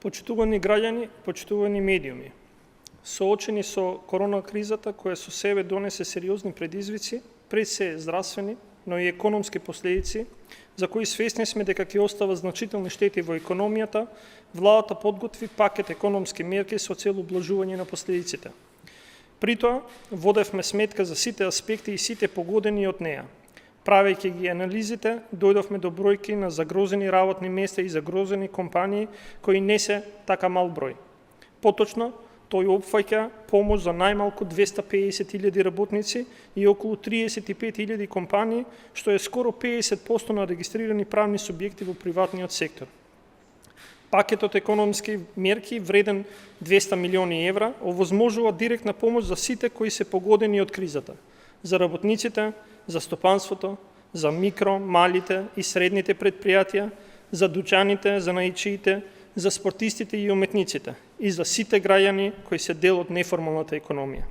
Почитувани граѓани, почитувани медиуми, соочени со корона кризата која со себе донесе сериозни предизвици, пред се здравствени, но и економски последици, за кои свесни сме дека ќе остава значителни штети во економијата, владата подготви пакет економски мерки со цел ублажување на последиците. При тоа, водевме сметка за сите аспекти и сите погодени од неа. Правејќи ги анализите, дојдовме до бројки на загрозени работни места и загрозени компании кои не се така мал број. Поточно, тој опфаќа помош за најмалку 250.000 работници и околу 35.000 компании, што е скоро 50% на регистрирани правни субјекти во приватниот сектор. Пакетот економски мерки вреден 200 милиони евра овозможува директна помош за сите кои се погодени од кризата, за работниците, за стопанството, за микро, малите и средните предпријатија, за дуќаните, за наичиите, за спортистите и уметниците и за сите граѓани кои се дел од неформалната економија.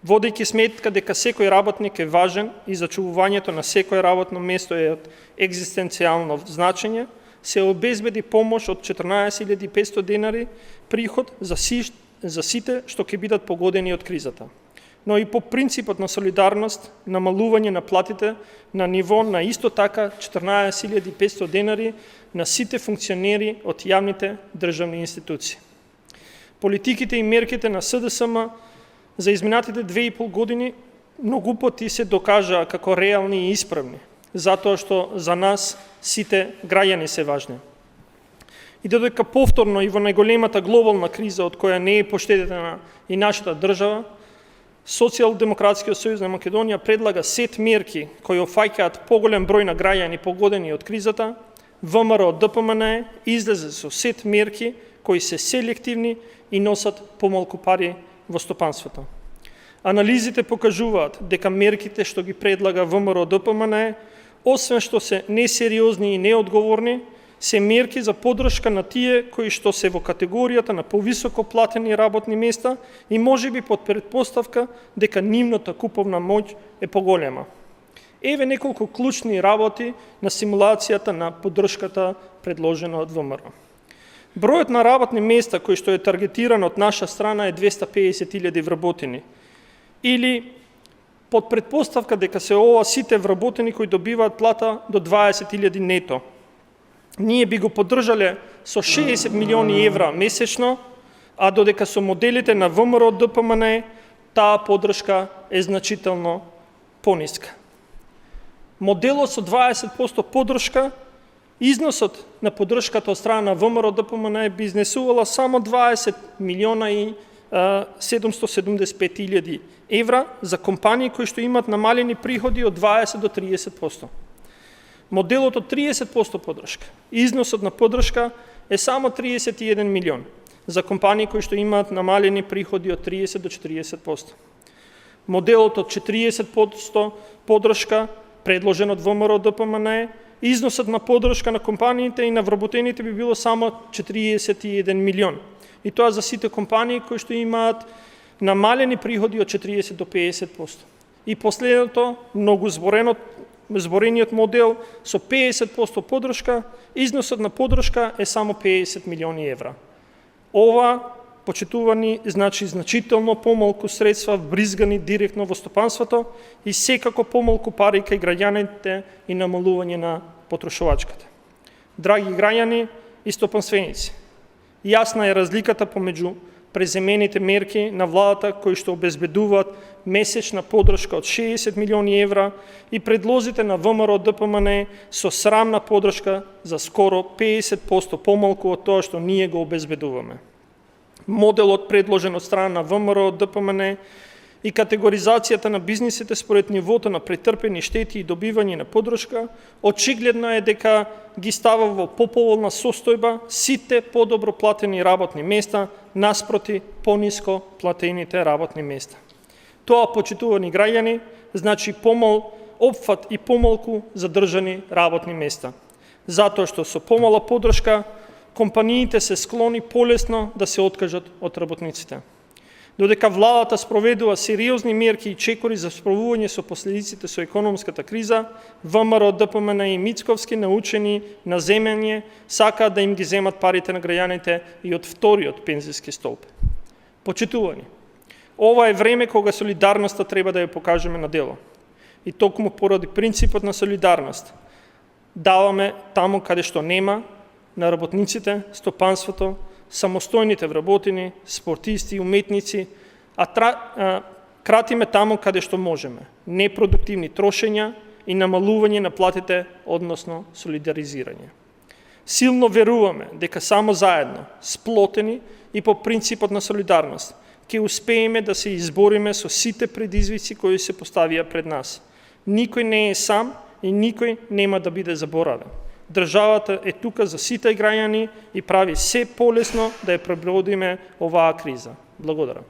Водејќи сметка дека секој работник е важен и зачувувањето на секое работно место е од екзистенцијално значење, се обезбеди помош од 14.500 денари приход за сите што ќе бидат погодени од кризата. Но и по принципот на солидарност, намалување на платите на ниво на исто така 14.500 денари на сите функционери од јавните државни институции. Политиките и мерките на СДСМ за изминатите 2,5 години многу пати се докажаа како реални и исправни, затоа што за нас сите граѓани се важни. И додека повторно и во најголемата глобална криза од која не е поштедена и нашата држава, Социјалдемократскиот сојуз на Македонија предлага сет мерки кои офаќаат поголем број на граѓани погодени од кризата. ВМРО ДПМН излезе со сет мерки кои се селективни и носат помалку пари во стопанството. Анализите покажуваат дека мерките што ги предлага ВМРО ДПМН, освен што се несериозни и неодговорни, се мерки за поддршка на тие кои што се во категоријата на повисоко платени работни места и можеби под предпоставка дека нивната куповна моќ е поголема. Еве неколку клучни работи на симулацијата на поддршката предложена од ВМРО. Бројот на работни места кои што е таргетиран од наша страна е 250.000 вработени. Или под предпоставка дека се ова сите вработени кои добиваат плата до 20.000 нето. Ние би го поддржале со 60 милиони евра месечно, а додека со моделите на ВМРО ДПМН таа поддршка е значително пониска. Моделот со 20% поддршка, износот на поддршката од страна на ВМРО ДПМН би изнесувала само 20 милиона и 775.000 евра за компании кои што имат намалени приходи од 20 до 30%. Моделот од 30% поддршка, износот на поддршка е само 31 милион за компании кои што имаат намалени приходи од 30 до 40%. Моделот од 40% поддршка, предложен од ВМРО ДПМН, износот на поддршка на компаниите и на вработените би било само 41 милион. И тоа за сите компании кои што имаат намалени приходи од 40 до 50%. И последното, многу зборениот модел со 50% поддршка, износот на поддршка е само 50 милиони евра. Ова, почитувани, значи значително помалку средства вбризгани директно во стопанството и секако помалку пари кај граѓаните и намалување на потрошувачката. Драги граѓани и стопанственици, јасна е разликата помеѓу преземените мерки на владата кои што обезбедуваат месечна поддршка од 60 милиони евра и предлозите на ВМРО ДПМН со срамна поддршка за скоро 50% помалку од тоа што ние го обезбедуваме. Моделот предложен од страна на ВМРО ДПМН и категоризацијата на бизнисите според нивото на претрпени штети и добивање на поддршка, очигледно е дека ги става во поповолна состојба сите подобро платени работни места наспроти пониско платените работни места. Тоа, почитувани граѓани, значи помал опфат и помалку задржани работни места. Затоа што со помала поддршка компаниите се склони полесно да се откажат од работниците. Додека владата спроведува сериозни мерки и чекори за справување со последиците со економската криза, ВМРО, ДПМН и Мицковски, научени на земјање, сакаат да им ги земат парите на граѓаните и од вториот пензиски столб. Почитувани, ова е време кога солидарноста треба да ја покажеме на дело. И токму поради принципот на солидарност, даваме таму каде што нема, на работниците, стопанството, самостојните вработени, спортисти, уметници, кратиме таму каде што можеме, непродуктивни трошења и намалување на платите, односно солидаризирање. Силно веруваме дека само заедно, сплотени и по принципот на солидарност, ќе успееме да се избориме со сите предизвици кои се поставија пред нас. Никој не е сам и никој нема да биде заборавен. Државата е тука за сите граѓани и прави се полесно да ја пребродиме оваа криза. Благодарам.